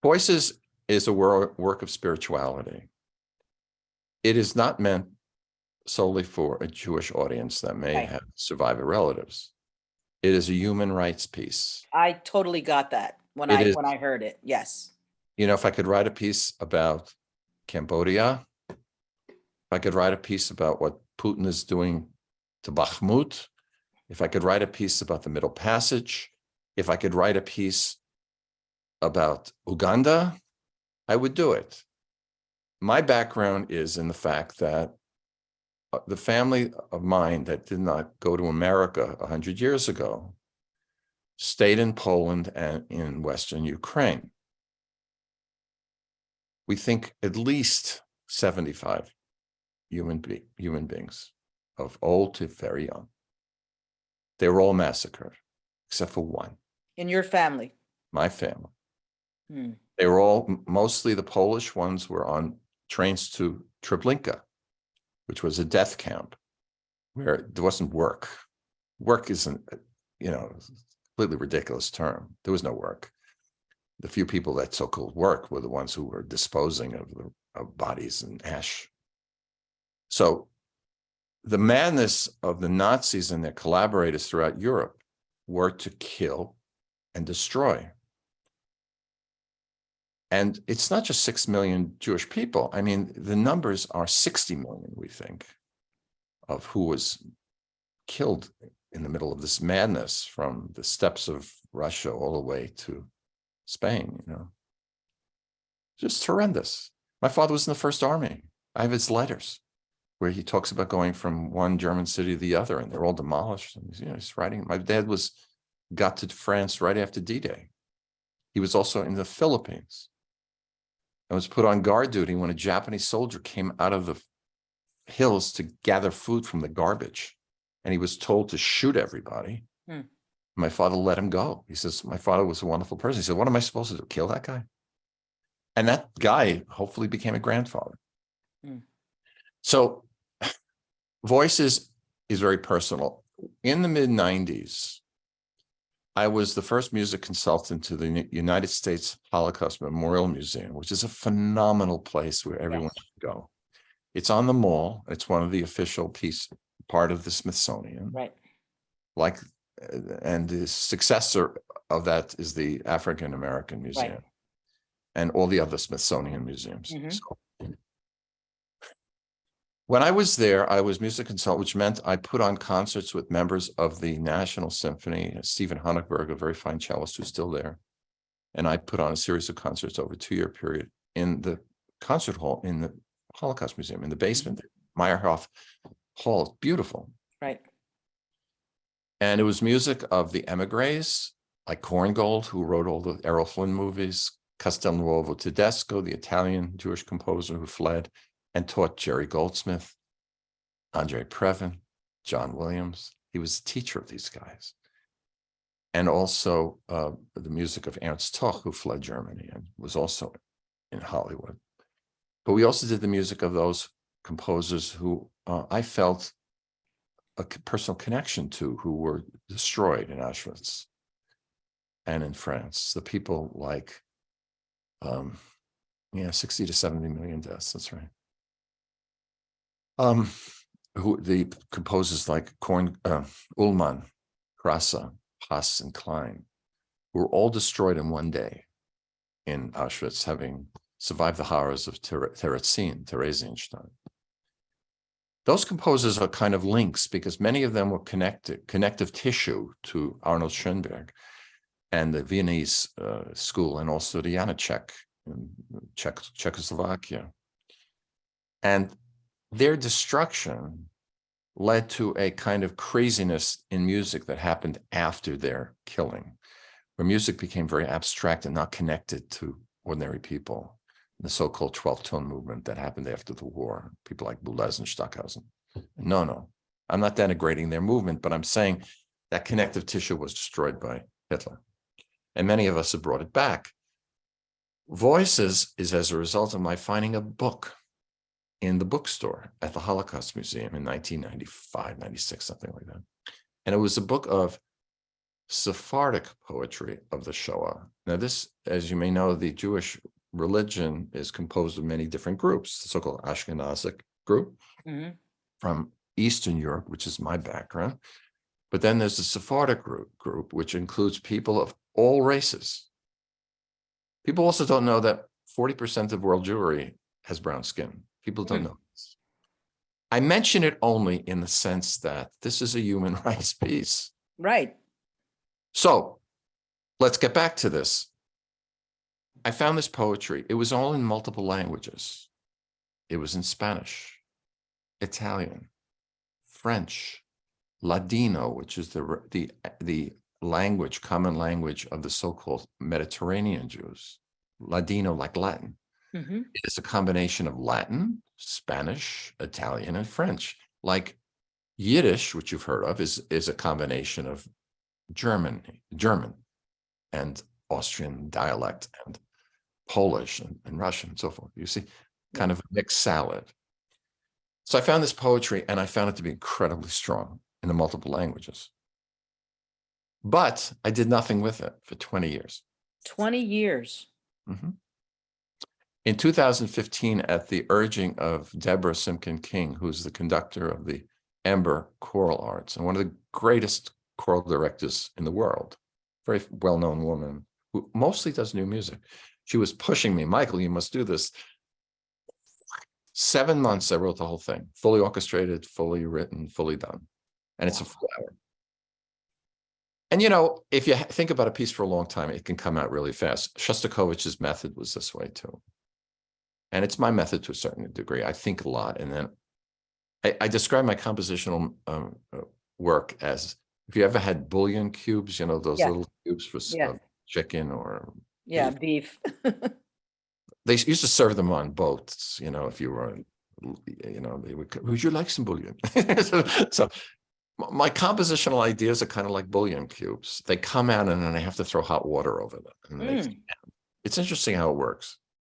Voices is a work of spirituality. It is not meant solely for a Jewish audience that may Right. have survivor relatives. It is a human rights piece. I totally got that when I heard it. Yes. You know, if I could write a piece about Cambodia, if I could write a piece about what Putin is doing to Bakhmut, if I could write a piece about the Middle Passage, if I could write a piece about Uganda, I would do it. My background is in the fact that the family of mine that did not go to America 100 years ago stayed in Poland and in Western Ukraine. We think at least 75 human beings, of old to very young. They were all massacred, except for one. In your family? My family. Hmm. They were all, mostly the Polish ones were on trains to Treblinka, which was a death camp where there wasn't work. Work isn't, you know, a completely ridiculous term. There was no work. The few people that so-called work were the ones who were disposing of bodies in ash. So the madness of the Nazis and their collaborators throughout Europe were to kill and destroy. And it's not just 6 million Jewish people. I mean, the numbers are 60 million, we think, of who was killed in the middle of this madness from the steppes of Russia all the way to Spain, you know. Just horrendous. My father was in the First Army. I have his letters where he talks about going from one German city to the other, and they're all demolished. And, you know, he's writing. My dad got to France right after D-Day. He was also in the Philippines. I was put on guard duty when a Japanese soldier came out of the hills to gather food from the garbage, and he was told to shoot everybody. My father let him go. He says, my father was a wonderful person. He said, what am I supposed to do? Kill that guy? And that guy hopefully became a grandfather. So Voices is very personal. In the mid-90s, I was the first music consultant to the United States Holocaust Memorial Museum, which is a phenomenal place where everyone should go. It's on the mall. It's one of the official part of the Smithsonian. Right. Like, and the successor of that is the African American Museum, and all the other Smithsonian museums. So, when I was there, I was music consultant, which meant I put on concerts with members of the National Symphony, Stephen Honigberg, a very fine cellist who's still there. And I put on a series of concerts over a 2-year period in the concert hall in the Holocaust Museum, in the basement. Meyerhoff Hall, beautiful. Right. And it was music of the emigres, like Korngold, who wrote all the Errol Flynn movies, Castelnuovo Tedesco, the Italian Jewish composer who fled and taught Jerry Goldsmith, Andre Previn, John Williams. He was the teacher of these guys. And also the music of Ernst Toch, who fled Germany and was also in Hollywood. But we also did the music of those composers who I felt a personal connection to, who were destroyed in Auschwitz and in France. The people like, 60 to 70 million deaths, that's right. Who the composers like Ullmann, Krasa, Haas, and Klein, who were all destroyed in one day in Auschwitz, having survived the horrors of Theresienstadt. Those composers are kind of links because many of them were connective tissue to Arnold Schoenberg and the Viennese school, and also the Janáček in Czechoslovakia. And their destruction led to a kind of craziness in music that happened after their killing, where music became very abstract and not connected to ordinary people. The so-called 12-tone movement that happened after the war, people like Boulez and Stockhausen. No, I'm not denigrating their movement, but I'm saying that connective tissue was destroyed by Hitler. And many of us have brought it back. Voices is as a result of my finding a book in the bookstore at the Holocaust Museum in 1995, 96, something like that. And it was a book of Sephardic poetry of the Shoah. Now this, as you may know, the Jewish religion is composed of many different groups, the so-called Ashkenazic group from Eastern Europe, which is my background. But then there's the Sephardic group, which includes people of all races. People also don't know that 40% of world Jewry has brown skin. People don't know this. I mention it only in the sense that this is a human rights piece. Right. So let's get back to this. I found this poetry. It was all in multiple languages. It was in Spanish, Italian, French, Ladino, which is the language, common language of the so-called Mediterranean Jews. Ladino, like Latin. It is a combination of Latin, Spanish, Italian, and French. Like Yiddish, which you've heard of, is a combination of German, and Austrian dialect, and Polish, and Russian, and so forth. You see, kind of a mixed salad. So I found this poetry, and I found it to be incredibly strong in the multiple languages. But I did nothing with it for 20 years. 20 years. In 2015, at the urging of Deborah Simkin King, who's the conductor of the Amber Choral Arts and one of the greatest choral directors in the world, very well-known woman who mostly does new music. She was pushing me, Michael, you must do this. 7 months, I wrote the whole thing, fully orchestrated, fully written, fully done. And it's a full hour. And, you know, if you think about a piece for a long time, it can come out really fast. Shostakovich's method was this way too. And it's my method to a certain degree. I think a lot. And then I describe my compositional work as, if you ever had bouillon cubes, you know, those little cubes for chicken or beef. They used to serve them on boats, you know, if you were, you know, they would you like some bouillon? so my compositional ideas are kind of like bouillon cubes. They come out and then I have to throw hot water over them. And it's interesting how it works.